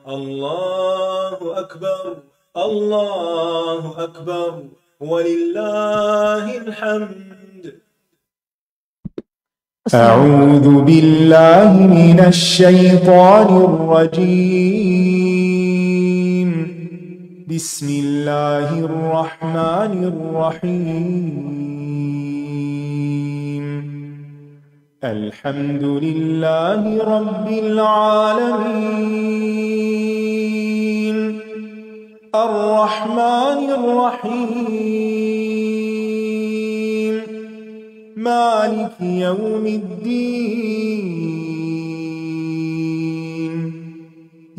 الله أكبر الله أكبر ولله الحمد. أعوذ بالله من الشيطان الرجيم. بسم الله الرحمن الرحيم. الحمد لله رب العالمين الرحمن الرحيم مالك يوم الدين.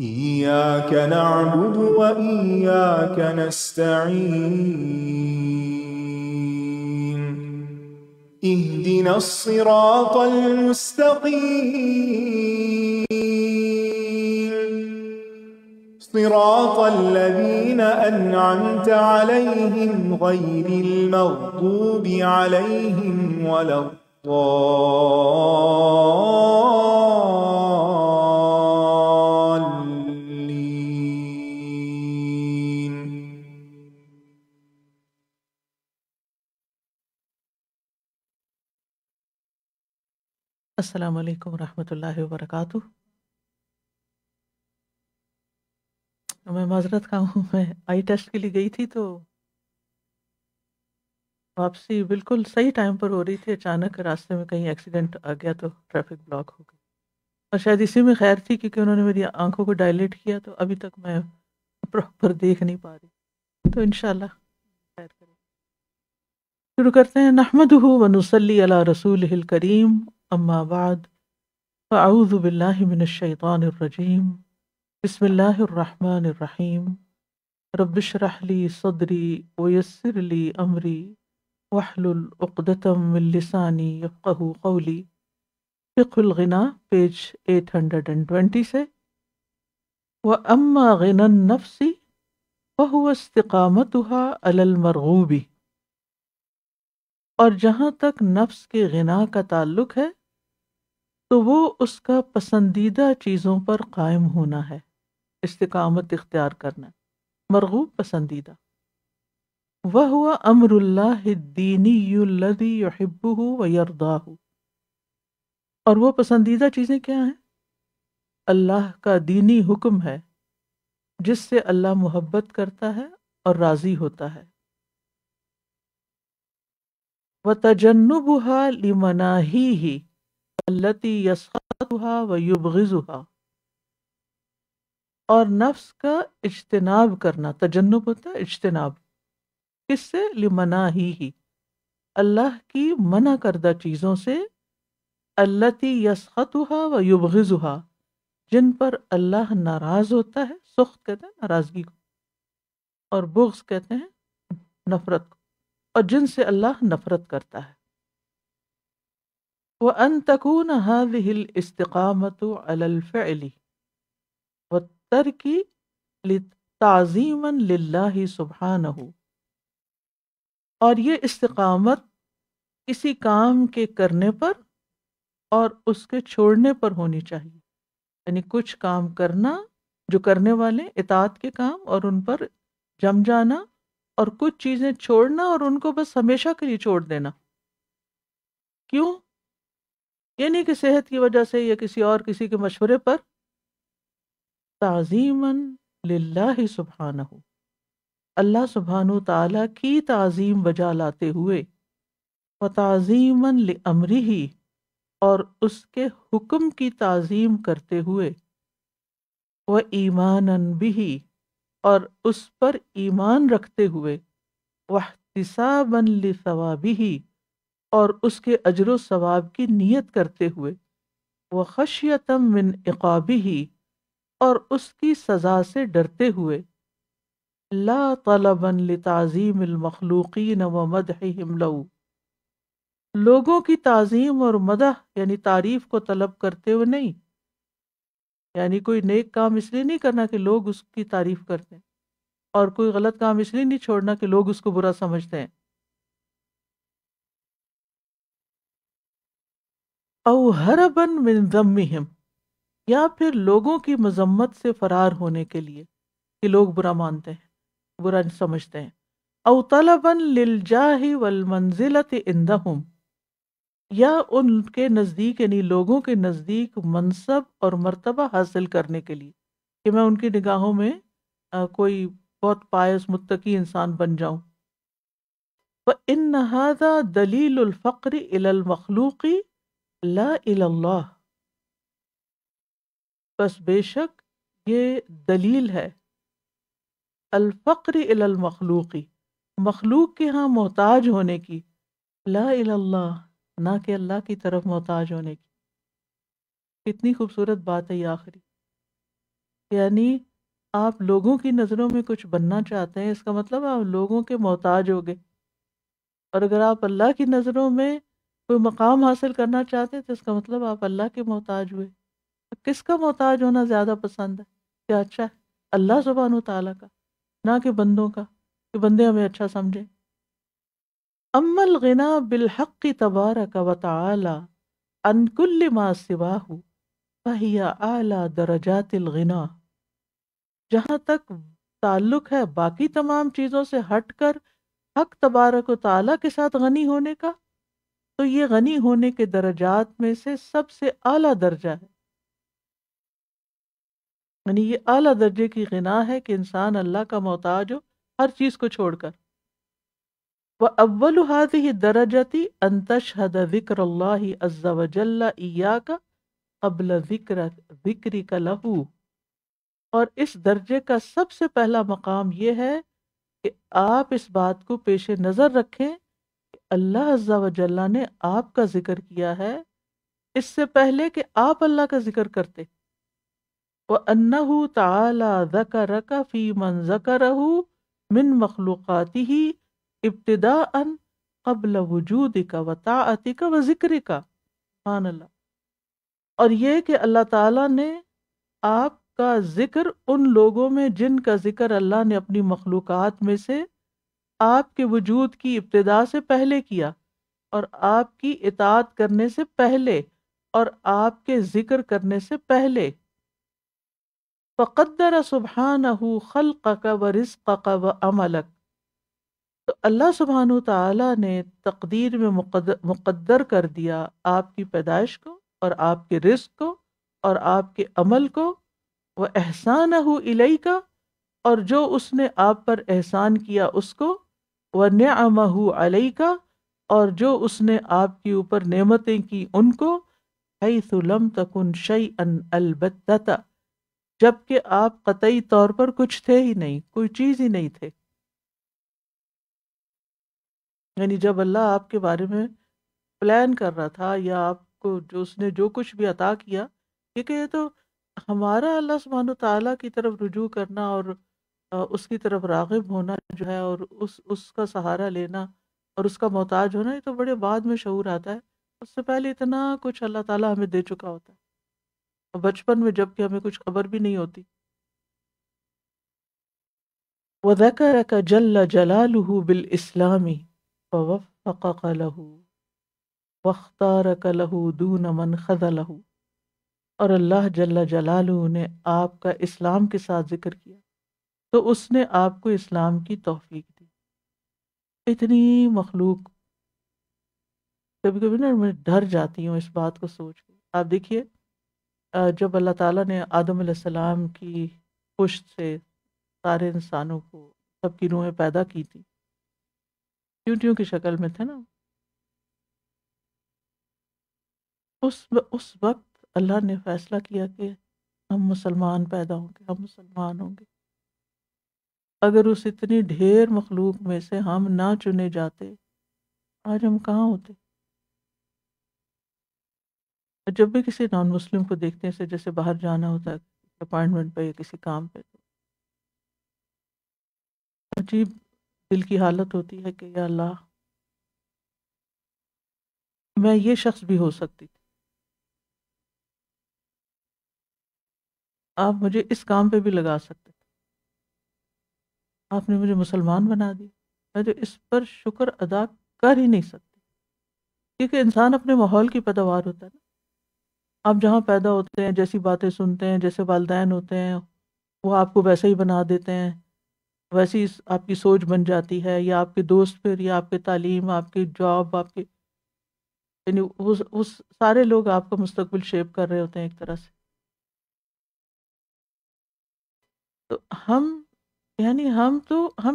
إياك نعبد وإياك نستعين. اهدنا الصراط المستقيم صراط الذين أنعمت عليهم غير المغضوب عليهم ولا الضالين. السلام علیکم ورحمۃ اللہ وبرکاتہ. میں معذرت خواہ ہوں، میں آئی ٹیسٹ کے لیے گئی تھی تو واپسی بالکل صحیح ٹائم پر ہو رہی تھی. اچانک راستے میں کہیں ایکسیڈنٹ آ گیا تو ٹریفک بلاک ہو گئی، اور شاید اسی میں خیر تھی کیونکہ انہوں نے میری آنکھوں کو ڈائلیٹ کیا تو ابھی تک میں پراپر دیکھ نہیں پا رہی. تو انشاءاللہ خیر کریں. شروع کرتے ہیں. نحمدہ ونصلی علی رسولہ الکریم، اما بعد، فاعوذ باللہ من الشیطان الرجیم، بسم اللہ الرحمن الرحیم. رب اشرح لی صدری ویسر لی امری واحلل عقدۃ من لسانی یفقہوا قولی. فقہ الغنا پیج 820 سے. وَأَمَّا غِنَى النَّفْسِ فَهُوَ اسْتِقَامَتُهَا عَلَى الْمَرْغُوبِ. اور جہاں تک نفس کے غنا کا تعلق ہے تو وہ اس کا پسندیدہ چیزوں پر قائم ہونا ہے، استقامت اختیار کرنا. مرغوب پسندیدہ. وَهُوَ أَمْرُ اللَّهِ الدِّينِيُّ الَّذِي يُحِبُّهُ وَيَرْضَاهُ. اور وہ پسندیدہ چیزیں کیا ہیں؟ اللہ کا دینی حکم ہے جس سے اللہ محبت کرتا ہے اور راضی ہوتا ہے. وَتَجَنُّبُهَا لِمَنَاهِيهِ الَّتِي يَسْخَطُهَا وَيُبْغِضُهَا. اور نفس کا اجتناب کرنا. تجنب ہوتا ہے اجتناب. کس سے؟ لِمَنَاهِيهِ، اللہ کی منع کردہ چیزوں سے. الَّتِي يَسْخَطُهَا وَيُبْغِضُهَا، جن پر اللہ ناراض ہوتا ہے. سخط کہتے ہیں ناراضگی کو، اور بغض کہتے ہیں نفرت کو، اور جن سے اللہ نفرت کرتا ہے. وَأَن تَكُونَ هَذِهِ الْإِسْتِقَامَةُ عَلَى الْفِعْلِ وَالتَّرْكِ تَعْظِيمًا لِلَّهِ سُبْحَانَهُ. اور یہ استقامت کسی کام کے کرنے پر اور اس کے چھوڑنے پر ہونی چاہیے. یعنی کچھ کام کرنا جو کرنے والے اطاعت کے کام اور ان پر جم جانا، اور کچھ چیزیں چھوڑنا اور ان کو بس ہمیشہ کے لیے چھوڑ دینا. کیوں؟ یہ نہیں کہ صحت کی وجہ سے یا کسی اور کسی کے مشورے پر. تعظیماً للہ سبحانہ، اللہ سبحانہ تعالیٰ کی تعظیم بجا لاتے ہوئے. وتعظیماً لامرہ، اور اس کے حکم کی تعظیم کرتے ہوئے. وایماناً بہ، اور اس پر ایمان رکھتے ہوئے. واحتساباً لثوابہ، اور اس کے اجر و ثواب کی نیت کرتے ہوئے. وخشیۃ من عقابہ، اور اس کی سزا سے ڈرتے ہوئے. لا طلباً لتعظیم المخلوقین ومدحہم لہ، لوگوں کی تعظیم اور مدح یعنی تعریف کو طلب کرتے ہوئے نہیں. یعنی کوئی نیک کام اس لیے نہیں کرنا کہ لوگ اس کی تعریف کرتے ہیں، اور کوئی غلط کام اس لیے نہیں چھوڑنا کہ لوگ اس کو برا سمجھتے ہیں. او ہربا من ذمہم، یا پھر لوگوں کی مذمت سے فرار ہونے کے لیے کہ لوگ برا مانتے ہیں، برا سمجھتے ہیں، او طلبا للجاہ والمنزلۃ عندہم، یا ان کے نزدیک یعنی لوگوں کے نزدیک منصب اور مرتبہ حاصل کرنے کے لیے کہ میں ان کی نگاہوں میں کوئی بہت پائس متقی انسان بن جاؤں۔ فإن هذا دلیل الفقر إلی المخلوق لا إلی اللہ، بس بے شک یہ دلیل ہے الفقر الی المخلوق، مخلوق کے ہاں محتاج ہونے کی، لا الی اللہ، نہ کہ اللہ کی طرف محتاج ہونے کی۔ کتنی خوبصورت بات ہے یہ آخری، یعنی آپ لوگوں کی نظروں میں کچھ بننا چاہتے ہیں، اس کا مطلب آپ لوگوں کے محتاج ہوگے، اور اگر آپ اللہ کی نظروں میں کوئی مقام حاصل کرنا چاہتے ہیں تو اس کا مطلب آپ اللہ کے محتاج ہوئے۔ کس کا محتاج ہونا زیادہ پسند ہے؟ کیا اچھا ہے؟ اللہ سبحانہ و تعالیٰ کا، نہ کہ بندوں کا، کہ بندے ہمیں اچھا سمجھیں۔ اما الغنا بالحق تبارک و تعالی عن کل ما سواہ فہی اعلی درجات الغنا، جہاں تک تعلق ہے باقی تمام چیزوں سے ہٹ کر حق تبارک و تعالیٰ کے ساتھ غنی ہونے کا، تو یہ غنی ہونے کے درجات میں سے سب سے اعلیٰ درجہ ہے، یعنی یہ اعلیٰ درجے کی غنا ہے کہ انسان اللہ کا محتاج ہو ہر چیز کو چھوڑ کر۔ وَأَوَّلُ هَذِهِ الدَّرَجَةِ أَن تَشْهَدَ ذِكْرَ اللَّهِ عَزَّ وَجَلَّ إِيَّاكَ قبل ذِكْرِكَ لَهُ، اور اس درجے کا سب سے پہلا مقام یہ ہے کہ آپ اس بات کو پیش نظر رکھیں کہ اللہ عز و جل نے آپ کا ذکر کیا ہے اس سے پہلے کہ آپ اللہ کا ذکر کرتے۔ وَأَنَّهُ تَعَالَى ذَكَرَكَ فِي مَنْ ذَكَرَهُ مِنْ مَخْلُوقَاتِهِ ابتداءً قبل وجودك وطاعتك وذکرك، سبحان اللہ۔ اور یہ کہ اللہ تعالیٰ نے آپ کا ذکر ان لوگوں میں جن کا ذکر اللہ نے اپنی مخلوقات میں سے آپ کے وجود کی ابتدا سے پہلے کیا، اور آپ کی اطاعت کرنے سے پہلے، اور آپ کے ذکر کرنے سے پہلے۔ فقدر سبحانہ خلقک ورزقک وعملک، تو اللہ سبحانہ تعالیٰ نے تقدیر میں مقدر کر دیا آپ کی پیدائش کو اور آپ کے رزق کو اور آپ کے عمل کو، وَإِحْسَانَهُ إِلَيْكَ، اور جو اس نے آپ پر احسان کیا اس کو، وَنِعَمَهُ عَلَيْكَ، اور جو اس نے آپ کے اوپر نعمتیں کی ان کو، حَيْثُ لَمْ تَكُنْ شَيْئًا الْبَتَّةَ، جبکہ آپ قطعی طور پر کچھ تھے ہی نہیں، کوئی چیز ہی نہیں تھے۔ یعنی جب اللہ آپ کے بارے میں پلان کر رہا تھا، یا آپ کو جو اس نے جو کچھ بھی عطا کیا، کیونکہ یہ تو ہمارا اللہ سبحانہ تعالیٰ کی طرف رجوع کرنا اور اس کی طرف راغب ہونا جو ہے، اور اس کا سہارا لینا اور اس کا محتاج ہونا، یہ تو بڑے بعد میں شعور آتا ہے۔ اس سے پہلے اتنا کچھ اللہ تعالیٰ ہمیں دے چکا ہوتا ہے، اور بچپن میں جب کہ ہمیں کچھ خبر بھی نہیں ہوتی۔ وَذَكَرَكَ جَلَّ جَلَالُهُ بِالْإِسْلَامِ فَوَفَّقَكَ لَهُ وَاخْتَارَكَ لَهُ دُونَ مَنْ خَذَلَهُ، اور اللہ جل جلالہ نے آپ کا اسلام کے ساتھ ذکر کیا تو اس نے آپ کو اسلام کی توفیق دی۔ اتنی مخلوق، کبھی کبھی نا میں ڈر جاتی ہوں اس بات کو سوچ کے۔ آپ دیکھیے جب اللہ تعالیٰ نے آدم علیہ السلام کی پشت سے سارے انسانوں کو، سب کی روحیں پیدا کی تھی، چیونٹیوں کی شکل میں تھے نا، اس وقت اللہ نے فیصلہ کیا کہ ہم مسلمان پیدا ہوں گے، ہم مسلمان ہوں گے۔ اگر اس اتنی ڈھیر مخلوق میں سے ہم نہ چنے جاتے، آج ہم کہاں ہوتے؟ جب بھی کسی نان مسلم کو دیکھتے ہیں، جیسے باہر جانا ہوتا ہے اپائنٹمنٹ پہ یا کسی کام پہ، تو عجیب دل کی حالت ہوتی ہے کہ یا اللہ، میں یہ شخص بھی ہو سکتی تھی، آپ مجھے اس کام پہ بھی لگا سکتے تھے، آپ نے مجھے مسلمان بنا دیا۔ میں تو اس پر شکر ادا کر ہی نہیں سکتی، کیونکہ انسان اپنے ماحول کی پیداوار ہوتا ہے نا۔ آپ جہاں پیدا ہوتے ہیں جیسی باتیں سنتے ہیں، جیسے والدین ہوتے ہیں وہ آپ کو ویسا ہی بنا دیتے ہیں، ویسی آپ کی سوچ بن جاتی ہے، یا آپ کے دوست پھر، یا آپ کی تعلیم، آپ کی جاب، آپ کی، یعنی اس سارے لوگ آپ کا مستقبل شیپ کر رہے ہوتے ہیں ایک طرح سے. تو ہم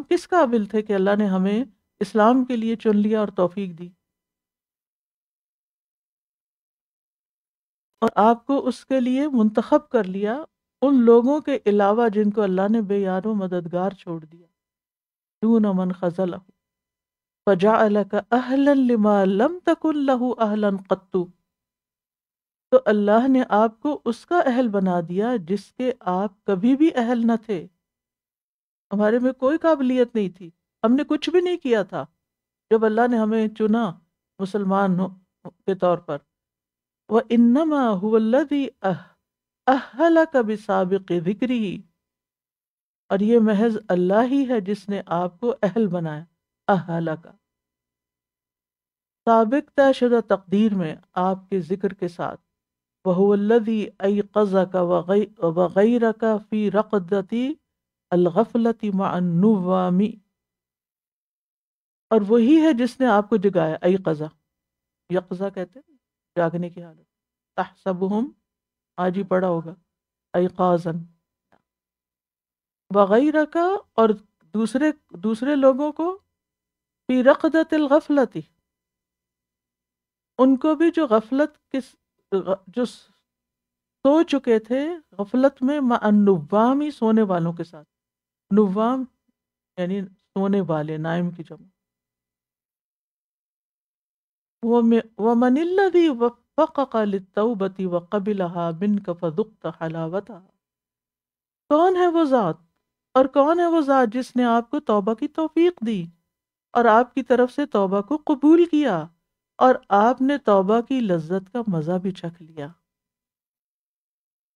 کس قابل تھے کہ اللہ نے ہمیں اسلام کے لیے چن لیا اور توفیق دی، اور آپ کو اس کے لیے منتخب کر لیا ان لوگوں کے علاوہ جن کو اللہ نے بے یار و مددگار چھوڑ دیا. دون من خذلہ فجعلک اہلا لما لم تکن لہ اہلا قط، تو اللہ نے آپ کو اس کا اہل بنا دیا جس کے آپ کبھی بھی اہل نہ تھے. ہمارے میں کوئی قابلیت نہیں تھی، ہم نے کچھ بھی نہیں کیا تھا. جب اللہ نے ہمیں چنا مسلمان کے طور پر، وَإِنَّمَا هُوَ الَّذِي أَهَّلَكَ بِسَابِقِ ذِكْرِهِ، اور یہ محض اللہ ہی ہے جس نے آپ کو اہل بنایا. اہلک، سابق طے شدہ تقدیر میں آپ کے ذکر کے ساتھ. وَهُوَ الَّذِي أَيْقَظَكَ وَغَيْرَكَ فِي رَقْدَةِ الْغَفْلَةِ مَعَ النُّوَّامِ، اور وہی ہے جس نے آپ کو جگایا. ایقظہ، یقظہ کہتے ہیں جاگنے کی حالت. تحسبہم، آج ہی پڑھا ہوگا، ایقاظاً. وغیرہ کا، اور دوسرے لوگوں کو، فی رقدۃ الغفلۃ، ان کو بھی جو غفلت جو سو چکے تھے غفلت میں، مع النوام، سونے والوں کے ساتھ. نوام یعنی سونے والے، نائم کی جمع. وَمَنِ الَّذِي وَفَّقَكَ لِلتَّوْبَةِ وَقَبِلَهَا مِنْكَ فَذُقْتَ حَلَاوَتَهَا، کون ہے وہ ذات، اور کون ہے وہ ذات جس نے آپ کو توبہ کی توفیق دی اور آپ کی طرف سے توبہ کو قبول کیا، اور آپ نے توبہ کی لذت کا مزہ بھی چکھ لیا.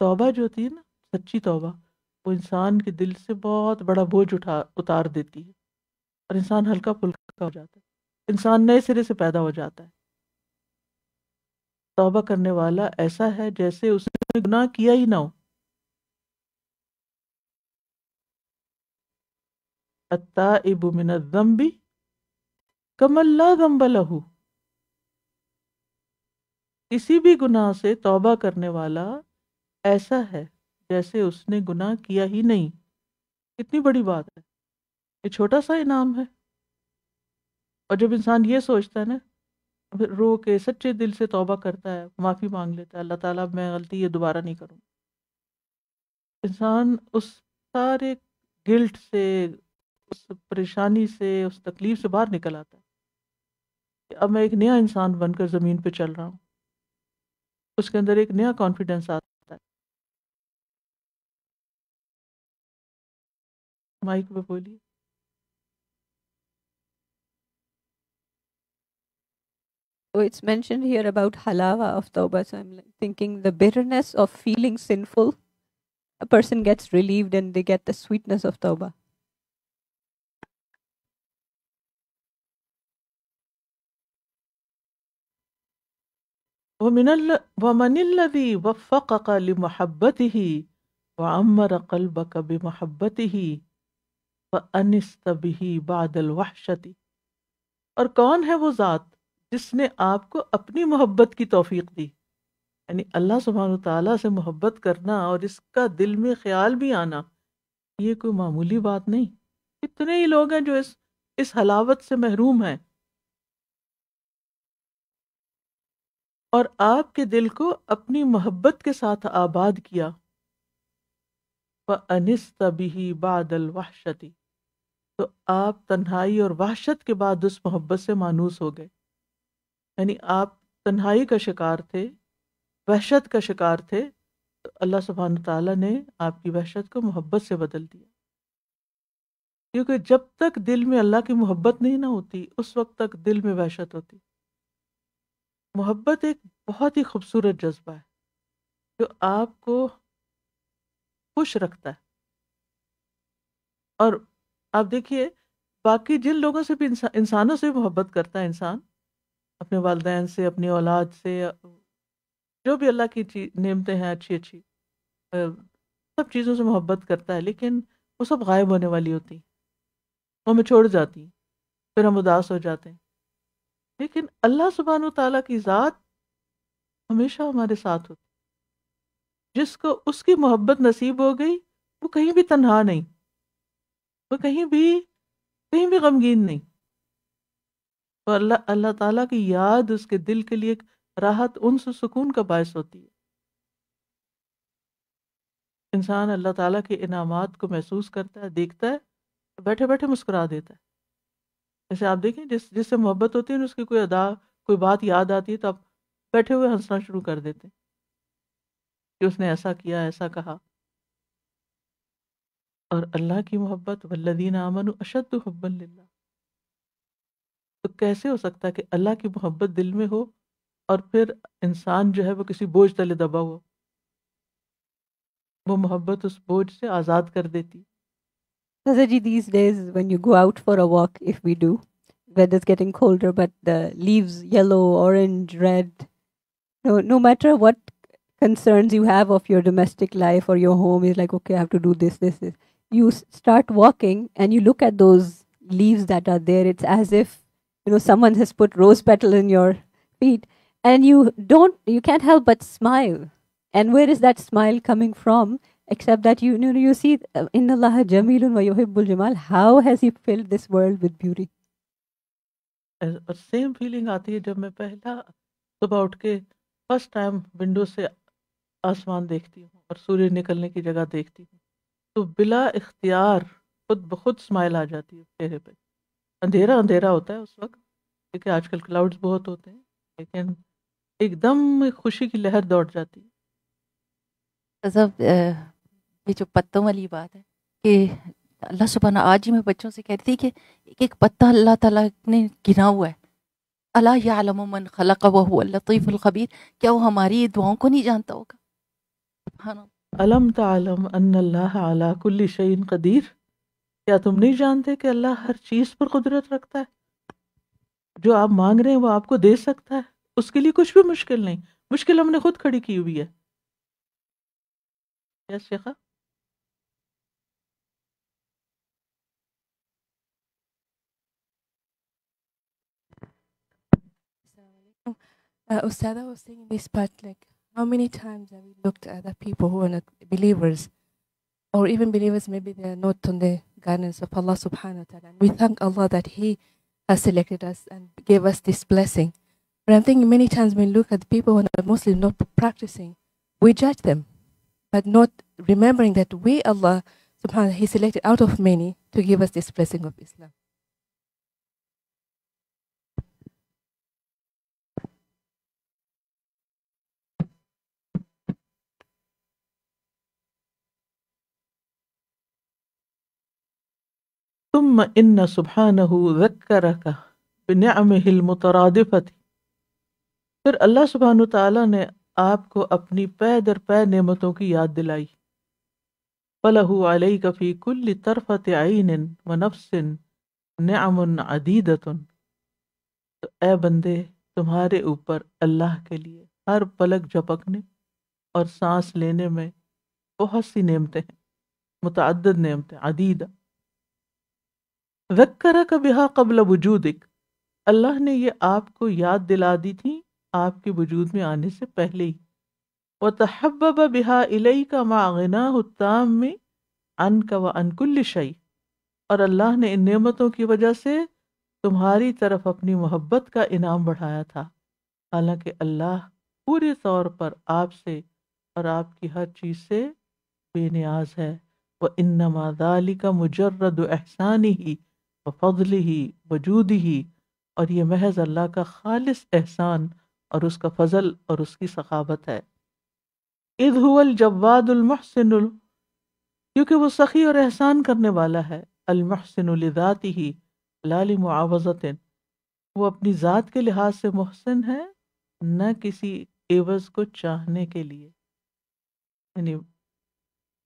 توبہ جو ہوتی ہے نا، سچی توبہ، وہ انسان کے دل سے بہت بڑا بوجھ اتار دیتی ہے، اور انسان ہلکا پھلکا ہو جاتا ہے، انسان نئے سرے سے پیدا ہو جاتا ہے. توبہ کرنے والا ایسا ہے جیسے اس نے گناہ کیا ہی نہ ہو. التائب من الذنب کمن لا ذنب لہ، کسی بھی گناہ سے توبہ کرنے والا ایسا ہے جیسے اس نے گناہ کیا ہی نہیں. کتنی بڑی بات ہے، یہ چھوٹا سا انعام ہے. اور جب انسان یہ سوچتا ہے نا، پھر رو کے سچے دل سے توبہ کرتا ہے، معافی مانگ لیتا ہے، اللہ تعالیٰ میں غلطی یہ دوبارہ نہیں کروں، انسان اس سارے گلٹ سے، اس پریشانی سے، اس تکلیف سے باہر نکل آتا ہے کہ اب میں ایک نیا انسان بن کر زمین پہ چل رہا ہوں. اس کے اندر ایک نیا کانفیڈنس آتا ہے. مائک پہ بولیے. So it's mentioned here about halawa of tawbah. So I'm like thinking the bitterness of feeling sinful, a person gets relieved and they get the sweetness of tawbah. وَمَنِ الَّذِي وَفَّقَكَ لِمَحَبَّتِهِ وَعَمَّرَ قَلْبَكَ بِمَحَبَّتِهِ فَأَنِسْتَ بِهِ بَعْدَ الْوَحْشَةِ، اور کون ہے وہ ذات جس نے آپ کو اپنی محبت کی توفیق دی. یعنی اللہ سبحانہ تعالیٰ سے محبت کرنا اور اس کا دل میں خیال بھی آنا، یہ کوئی معمولی بات نہیں. کتنے ہی لوگ ہیں جو اس حلاوت سے محروم ہیں، اور آپ کے دل کو اپنی محبت کے ساتھ آباد کیا. فَأَنِسْتَ بِهِ بَعْدَ الْوَحْشَةِ، تو آپ تنہائی اور وحشت کے بعد اس محبت سے مانوس ہو گئے. یعنی آپ تنہائی کا شکار تھے، وحشت کا شکار تھے، تو اللہ سبحانہ تعالیٰ نے آپ کی وحشت کو محبت سے بدل دیا. کیونکہ جب تک دل میں اللہ کی محبت نہیں نہ ہوتی، اس وقت تک دل میں وحشت ہوتی. محبت ایک بہت ہی خوبصورت جذبہ ہے جو آپ کو خوش رکھتا ہے. اور آپ دیکھیے باقی جن لوگوں سے بھی انسانوں سے محبت کرتا ہے انسان، اپنے والدین سے، اپنی اولاد سے، جو بھی اللہ کی نعمتیں ہیں اچھی اچھی، سب چیزوں سے محبت کرتا ہے، لیکن وہ سب غائب ہونے والی ہوتی ہیں، وہ ہمیں چھوڑ جاتی ہیں، پھر ہم اداس ہو جاتے ہیں. لیکن اللہ سبحانہ و تعالیٰ کی ذات ہمیشہ ہمارے ساتھ ہوتی. جس کو اس کی محبت نصیب ہو گئی وہ کہیں بھی تنہا نہیں، وہ کہیں بھی غمگین نہیں. تو اللہ تعالیٰ کی یاد اس کے دل کے لیے ایک راحت، انس و سکون کا باعث ہوتی ہے. انسان اللہ تعالیٰ کے انعامات کو محسوس کرتا ہے، دیکھتا ہے، بیٹھے بیٹھے مسکرا دیتا ہے. جیسے آپ دیکھیں جس سے محبت ہوتی ہے، اس کی کوئی ادا، کوئی بات یاد آتی ہے تو آپ بیٹھے ہوئے ہنسنا شروع کر دیتے ہیں کہ اس نے ایسا کیا، ایسا کہا. اور اللہ کی محبت والذین آمنوا اشد حبا للہ. تو کیسے ہو سکتا ہے کہ اللہ کی محبت دل میں ہو اور پھر انسان جو ہے وہ کسی بوجھ تلے دبا ہو؟ وہ محبت اس بوجھ سے آزاد کر دیتی. Sazaji, these days when you go out for a walk, if we do, weather's getting colder, but the leaves yellow, orange, red, no matter what concerns you have of your domestic life or your home, is like, okay, I have to do this. You start walking and you look at those leaves that are there. It's as if, someone has put rose petal in your feet, and you can't help but smile. And where is that smile coming from? Except that you see, Inna Allaha Jamilun wa yuhibbul Jamal. How has He filled this world with beauty? اور same feeling آتی ہے جب میں پہلا صبح اٹھ کے first time window سے آسمان دیکھتی ہوں اور سورج نکلنے کی جگہ دیکھتی ہوں، تو بلا اختیار خود بخود اسمائل آ جاتی ہے چہرے پہ. اندھیرا ہوتا ہے اس وقت، کیونکہ آج کل کلاؤڈز بہت ہوتے ہیں، لیکن ایک دم خوشی کی لہر دوڑ جاتی ہے. یہ جو پتوں والی بات ہے کہ اللہ سبحانہ، آج ہی میں بچوں سے کہتی تھی کہ ایک پتا اللہ تعالیٰ نے گنا ہوا ہے. الا یعلم من خلق وهو اللطیف الخبیر. کیا وہ ہماری دعاؤں کو نہیں جانتا ہوگا؟ سبحان اللہ. الم تعلم ان اللہ علی کل شیء قدیر. کیا تم نہیں جانتے کہ اللہ ہر چیز پر قدرت رکھتا ہے؟ جو آپ مانگ رہے ہیں وہ آپ کو دے سکتا ہے، اس کے لیے کچھ بھی مشکل نہیں. مشکل ہم نے خود کھڑی کی ہوئی ہے. یس شیخا. Ustada was saying in this part, like, how many times have we looked at the people who are not believers, or even believers, maybe they are not on the guidance of Allah subhanahu wa ta'ala. And we thank Allah that He has selected us and gave us this blessing. But I'm thinking many times when we look at people who are not Muslim, not practicing, we judge them, but not remembering that we, Allah subhanahu wa ta'ala, He selected out of many to give us this blessing of Islam. ثم ان سبحانہ ذکرک بنعمہ المترادفۃ. پھر اللہ سبحانہ تعالیٰ نے آپ کو اپنی پے در پے نعمتوں کی یاد دلائی. فلہ علیک فی کل طرفۃ عین ونفس نعم عدیدۃ. تو اے بندے، تمہارے اوپر اللہ کے لیے ہر پلک جھپکنے اور سانس لینے میں بہت سی نعمتیں ہیں، متعدد نعمتیں، عدیدہ. ذکرک بہا قبل وجودک. اللہ نے یہ آپ کو یاد دلا دی تھی آپ کے وجود میں آنے سے پہلے ہی. وتحبب بہا الیک مع غناہ التام عنک وعن کل شیء. اور اللہ نے ان نعمتوں کی وجہ سے تمہاری طرف اپنی محبت کا انعام بڑھایا تھا، حالانکہ اللہ پورے طور پر آپ سے اور آپ کی ہر چیز سے بے نیاز ہے. وَإِنَّمَا ذَلِكَ مُجَرَّدُ إِحْسَانِهِ وَفَضْلِهِ وَجُودِهِ. اور یہ محض اللہ کا خالص احسان اور اس کا فضل اور اس کی سخاوت ہے. اذ هو الجواد المحسن، کیونکہ وہ سخی اور احسان کرنے والا ہے. المحسن لذاته لا لمعاوضۃ. وہ اپنی ذات کے لحاظ سے محسن ہے، نہ کسی عوض کو چاہنے کے لیے. یعنی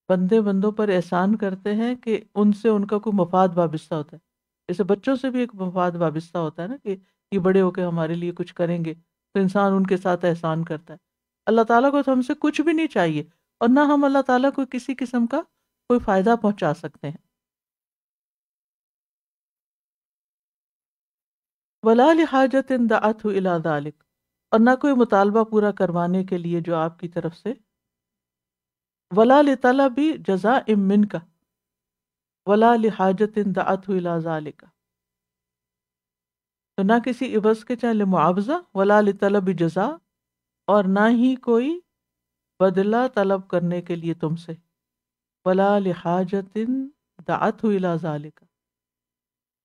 بندوں پر احسان کرتے ہیں کہ ان سے ان کا کوئی مفاد وابستہ ہوتا ہے. جیسے بچوں سے بھی ایک مفاد وابستہ ہوتا ہے نا، کہ یہ بڑے ہو کے ہمارے لیے کچھ کریں گے، تو انسان ان کے ساتھ احسان کرتا ہے. اللہ تعالیٰ کو تو ہم سے کچھ بھی نہیں چاہیے، اور نہ ہم اللہ تعالیٰ کو کسی قسم کا کوئی فائدہ پہنچا سکتے ہیں. ولا لحاجت دعته الى ذلك، اور نہ کوئی مطالبہ پورا کروانے کے لیے جو آپ کی طرف سے. ولا لطلب جزاء منک ولا لحاجت دعته الى ذلك، تو نہ کسی عوض کے چاہے معاوضہ، ولا لطلب جزا، اور نہ ہی کوئی بدلہ طلب کرنے کے لیے تم سے. ولا لحاجت دعته الى ذلك،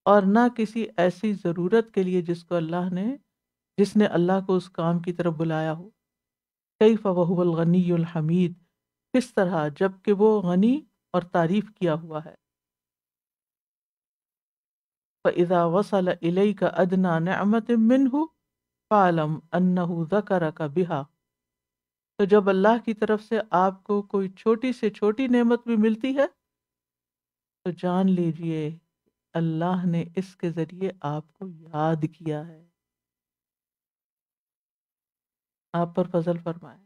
اور نہ کسی ایسی ضرورت کے لیے جس نے اللہ کو اس کام کی طرف بلایا ہو. کیف وهو الغنی الحمید، کس طرح جب کہ وہ غنی اور تعریف کیا ہوا ہے. فَإِذَا وَصَلَ إِلَيْكَ أَدْنَى نِعْمَةٍ مِّنْهُ فَاعْلَمْ أَنَّهُ ذَكَرَكَ بِهَا، تو جب اللہ کی طرف سے آپ کو کوئی چھوٹی سے چھوٹی نعمت بھی ملتی ہے تو جان لیجئے اللہ نے اس کے ذریعے آپ کو یاد کیا ہے، آپ پر فضل فرمائے،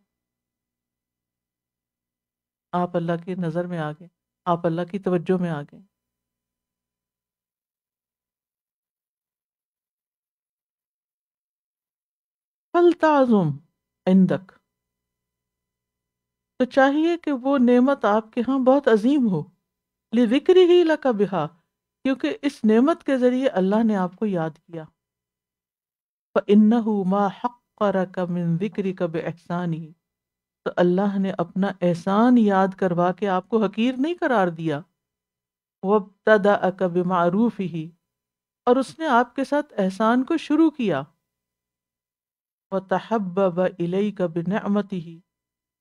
آپ اللہ کی نظر میں آ گئے، آپ اللہ کی توجہ میں آ گئے. فَلْتَعْظُمْ عِنْدَكَ، تو چاہیے کہ وہ نعمت آپ کے ہاں بہت عظیم ہو. لِذِكْرِهِ لَكَ بِهَا، کیونکہ اس نعمت کے ذریعے اللہ نے آپ کو یاد کیا. فَإِنَّهُ مَا حَقَّرَكَ مِن ذِكْرِكَ بِإِحْسَانِهِ، تو اللہ نے اپنا احسان یاد کروا کے آپ کو حقیر نہیں قرار دیا. وَابْتَدَأَكَ بِمَعْرُوفِهِ، اور اس نے آپ کے ساتھ احسان کو شروع کیا. وَتَحَبَّبَ إِلَيْكَ بِنِعْمَتِهِ،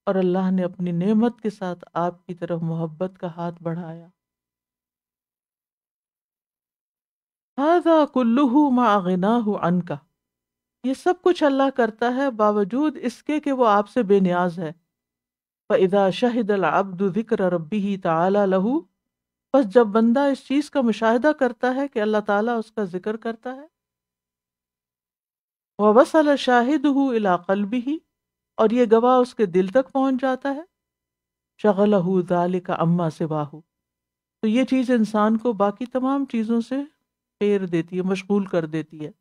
اور اللہ نے اپنی نعمت کے ساتھ آپ کی طرف محبت کا ہاتھ بڑھایا. هَذَا كُلُّهُ مَعَ غِنَاهُ عَنْكَ، یہ سب کچھ اللہ کرتا ہے باوجود اس کے کہ وہ آپ سے بے نیاز ہے. فَإِذَا شَهِدَ الْعَبْدُ ذِكْرَ رَبِّهِ تَعَالَى لَهُ، پس جب بندہ اس چیز کا مشاہدہ کرتا ہے کہ اللہ تعالیٰ اس کا ذکر کرتا ہے. وَوَصَلَ شَاهِدُهُ إِلَى قَلْبِهِ، اور یہ گواہ اس کے دل تک پہنچ جاتا ہے. شَغَلَهُ ذَلِكَ عَمَّا سِوَاهُ، تو یہ چیز انسان کو باقی تمام چیزوں سے پھیر دیتی ہے، مشغول کر دیتی ہے.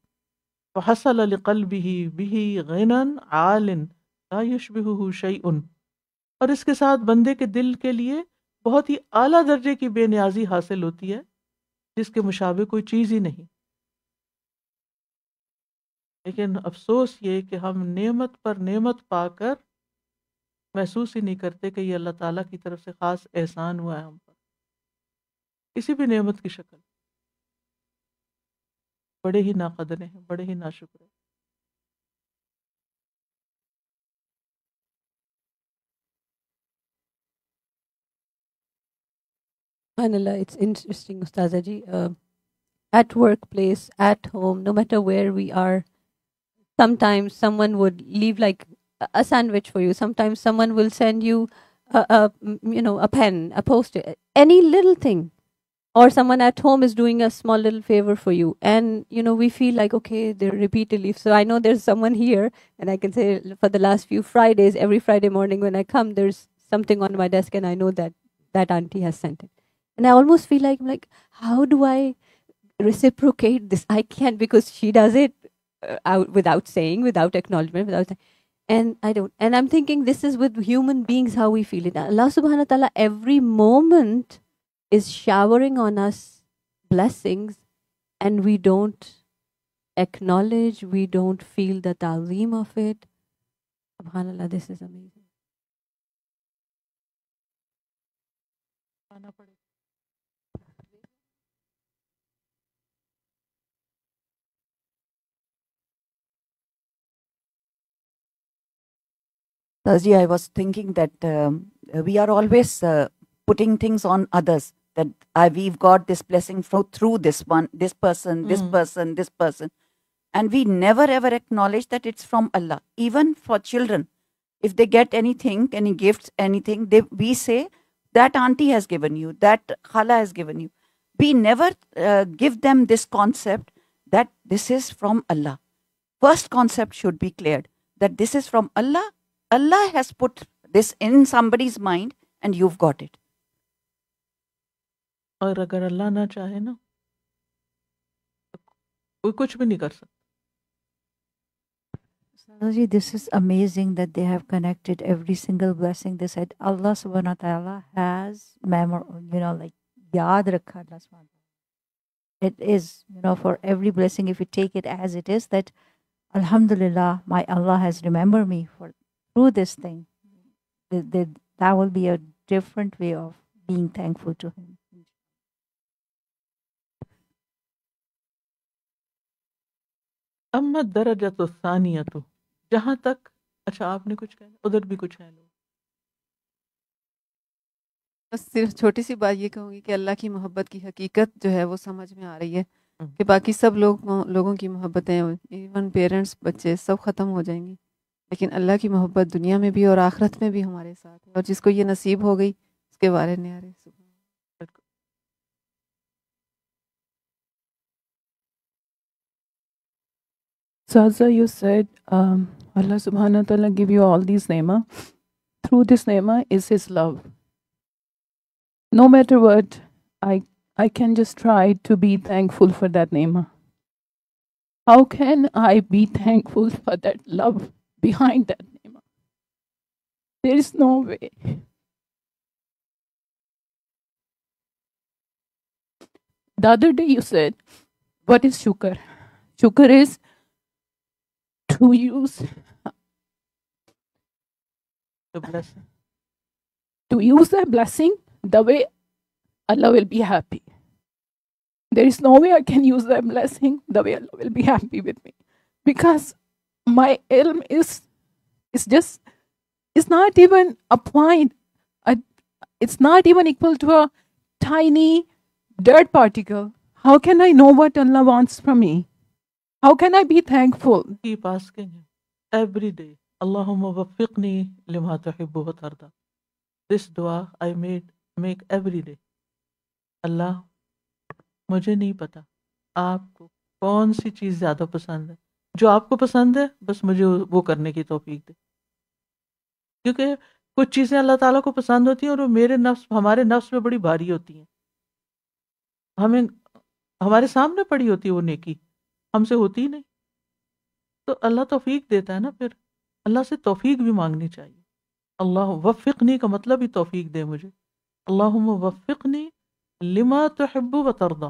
فَحَصَلَ لِقَلْبِهِ بِهِ غِنًى عَالٍ لَا يُشْبِهُهُ شَيْءٌ، اور اس کے ساتھ بندے کے دل کے لیے بہت ہی اعلیٰ درجے کی بے نیازی حاصل ہوتی ہے جس کے مشابہ کوئی چیز ہی نہیں. لیکن افسوس یہ کہ ہم نعمت پر نعمت پا کر محسوس ہی نہیں کرتے کہ یہ اللہ تعالیٰ کی طرف سے خاص احسان ہوا ہے ہم پر. کسی بھی نعمت کی شکل بڑے ہی ناقدر ہیں، بڑے ہی ناشکر ہیں. SubhanAllah, it's interesting, Ustaza ji. At workplace, at home, no matter where we are, sometimes someone would leave like a sandwich for you. Sometimes someone will send you a pen, a post-it, any little thing. Or someone at home is doing a small little favor for you. And, we feel like, okay, they're repeatedly. So I know there's someone here, and I can say for the last few Fridays, every Friday morning when I come, there's something on my desk, and I know that auntie has sent it. And I almost feel like, how do I reciprocate this? I can't, because she does it out without saying, without acknowledgement, and I don't. And I'm thinking this is with human beings how we feel it. Allah subhanahu wa ta'ala every moment is showering on us blessings, and we don't acknowledge, we don't feel the ta'zeem of it. SubhanAllah, this is amazing. Taji, I was thinking that we are always putting things on others, that we've got this blessing through this one, this person, this person, this person. And we never ever acknowledge that it's from Allah. Even for children, if they get anything, any gifts, anything, we say, that auntie has given you, that khala has given you. We never give them this concept that this is from Allah. First concept should be cleared, that this is from Allah, Allah has put this in somebody's mind and you've got it. اور اگر اللہ نہ چاہے نا کوئی کچھ بھی نہیں کر سکتا. Ji, this is amazing that they have connected every single blessing. They said Allah subhanahu wa ta'ala has like yaad rakha Allah subhanahu wa ta'ala. It is, for every blessing, if you take it as it is, that Alhamdulillah, my Allah has remembered me through this thing. That will be a different way of being thankful to Him. اما الدرجۃ الثانیۃ، جہاں تک، اچھا آپ نے کچھ کہنا، ادھر بھی کچھ ہے لوگ. بس صرف چھوٹی سی بات یہ کہوں گی کہ اللہ کی محبت کی حقیقت جو ہے وہ سمجھ میں آ رہی ہے کہ باقی سب لوگوں کی محبتیں، ایون پیرنٹس، بچے، سب ختم ہو جائیں گی، لیکن اللہ کی محبت دنیا میں بھی اور آخرت میں بھی ہمارے ساتھ ہے، اور جس کو یہ نصیب ہو گئی اس کے بارے میں آرے. Saza, you said Allah subhanahu wa ta'ala give you all these neema. Through this neema is His love. No matter what, I can just try to be thankful for that neema. How can I be thankful for that love behind that neema? There is no way. The other day you said, what is shukr? Shukr is to use The blessing. that blessing the way Allah will be happy. There is no way I can use that blessing the way Allah will be happy with me, because my ilm is not even a point. It's not even equal to a tiny dirt particle. How can I know what Allah wants from me? How can I be thankful? Keep asking Him every day. Allahumma waffiqni lima tuhibbu wa tarda. This dua I make every day. اللہ مجھے نہیں پتا آپ کو کون سی چیز زیادہ پسند ہے، جو آپ کو پسند ہے بس مجھے وہ کرنے کی توفیق دے، کیونکہ کچھ چیزیں اللہ تعالیٰ کو پسند ہوتی ہیں اور وہ ہمارے نفس میں بڑی بھاری ہوتی ہیں، ہمیں ہمارے سامنے پڑی ہوتی ہے وہ نیکی، ہم سے ہوتی ہی نہیں، تو اللہ توفیق دیتا ہے نا. پھر اللہ سے توفیق بھی مانگنی چاہیے. اللہ وفقنی کا مطلب ہی توفیق دے مجھے. اللہم وفقنی لما تحب و ترضا.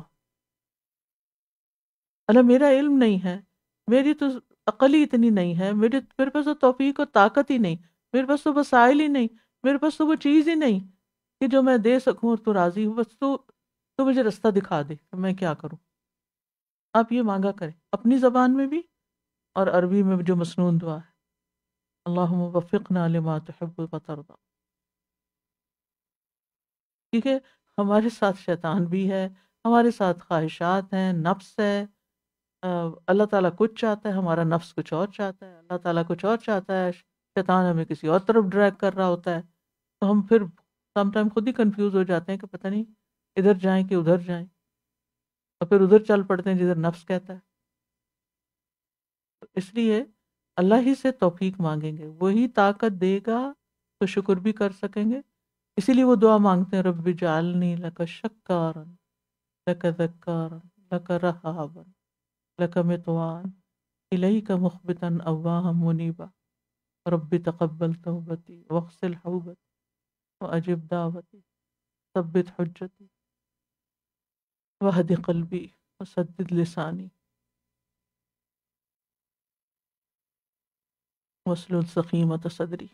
اللہ میرا علم نہیں ہے، میری تو عقل ہی اتنی نہیں ہے، میرے پاس تو توفیق اور طاقت ہی نہیں، میرے پاس تو وسائل ہی نہیں، میرے پاس تو وہ چیز ہی نہیں کہ جو میں دے سکوں اور تو راضی ہوں، بس تو مجھے رستہ دکھا دے کہ میں کیا کروں. آپ یہ مانگا کریں اپنی زبان میں بھی اور عربی میں جو مسنون دعا ہے، اللہم وفقنا لما تحب و ترضا. کیونکہ ہمارے ساتھ شیطان بھی ہے، ہمارے ساتھ خواہشات ہیں، نفس ہے. اللہ تعالیٰ کچھ چاہتا ہے، ہمارا نفس کچھ اور چاہتا ہے، اللہ تعالیٰ کچھ اور چاہتا ہے، شیطان ہمیں کسی اور طرف ڈریگ کر رہا ہوتا ہے. تو ہم پھر سم ٹائم خود ہی کنفیوز ہو جاتے ہیں کہ پتہ نہیں ادھر جائیں کہ ادھر جائیں، اور پھر ادھر چل پڑتے ہیں جدھر نفس کہتا ہے. اس لیے اللہ ہی سے توفیق مانگیں گے، وہی طاقت دے گا تو شکر بھی کر سکیں گے. اسی لیے وہ دعا مانگتے ہیں، رب اجعلنی لک شکارا لک ذکارا لک رہابا لک مطواعا الیک مخبتا اواہا منیبا رب تقبل توبتی واغسل حوبتی واجب دعوتی ثبت حجتی واہد قلبی وسدد لسانی واسلل سخیمۃ صدری.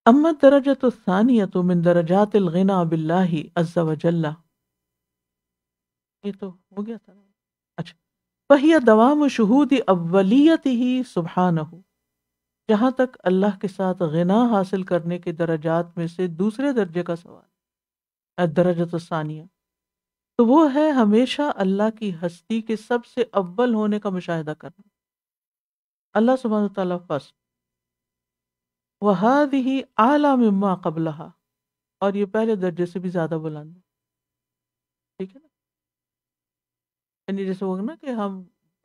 اما الدرجۃ الثانیۃ من درجات الغنى باللہ عز وجل، یہ تو ہو گیا تھا. اچھا، فہی دوام شہود اولیتہ سبحانہ، جہاں تک اللہ کے ساتھ غنا حاصل کرنے کے درجات میں سے دوسرے درجے کا سوال، الدرجۃ الثانیہ، تو وہ ہے ہمیشہ اللہ کی ہستی کے سب سے اول ہونے کا مشاہدہ کرنا. اللہ سبحانہ وتعالیٰ فرسٹ، وَهَذِهِ أَعْلَى مِمَّا قَبْلَهَا، اور یہ پہلے درجے سے بھی زیادہ بلند ہے. ٹھیک ہے نا، یعنی جیسے ہوگا نا کہ ہم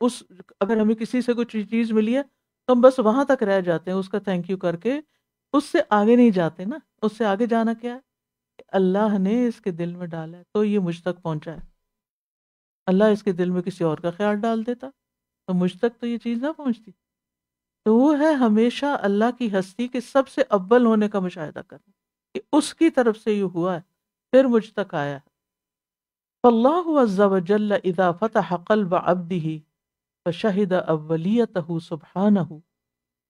اس اگر ہمیں کسی سے کوئی چیز ملی ہے تو ہم بس وہاں تک رہ جاتے ہیں اس کا تھینک یو کر کے، اس سے آگے نہیں جاتے نا. اس سے آگے جانا کیا ہے؟ کہ اللہ نے اس کے دل میں ڈالا ہے تو یہ مجھ تک پہنچا ہے. اللہ اس کے دل میں کسی اور کا خیال ڈال دیتا تو مجھ تک تو یہ چیز نہ پہنچتی. تو وہ ہے ہمیشہ اللہ کی ہستی کے سب سے اول ہونے کا مشاہدہ کرنا کہ اس کی طرف سے یہ ہوا ہے پھر مجھ تک آیا ہے. فاللہ عز وجل اذا فتح قلب عبدہ فشہد اولیتہ سبحانہ،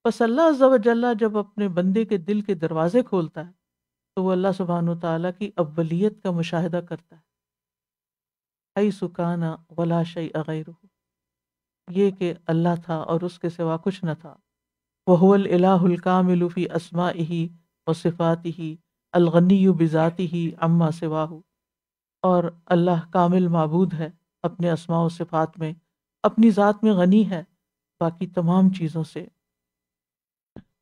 پس اللہ عز وجل جب اپنے بندے کے دل کے دروازے کھولتا ہے تو وہ اللہ سبحانہ و تعالیٰ کی اولیت کا مشاہدہ کرتا ہے. حیث کان ولا شیء غیرہ، یہ کہ اللہ تھا اور اس کے سوا کچھ نہ تھا. وہو الالہ الکامل فی اسمائہ وصفاتہ الغنی بذاتہ عما سواہ، اور اللہ کامل معبود ہے اپنے اسماء و صفات میں، اپنی ذات میں غنی ہے باقی تمام چیزوں سے.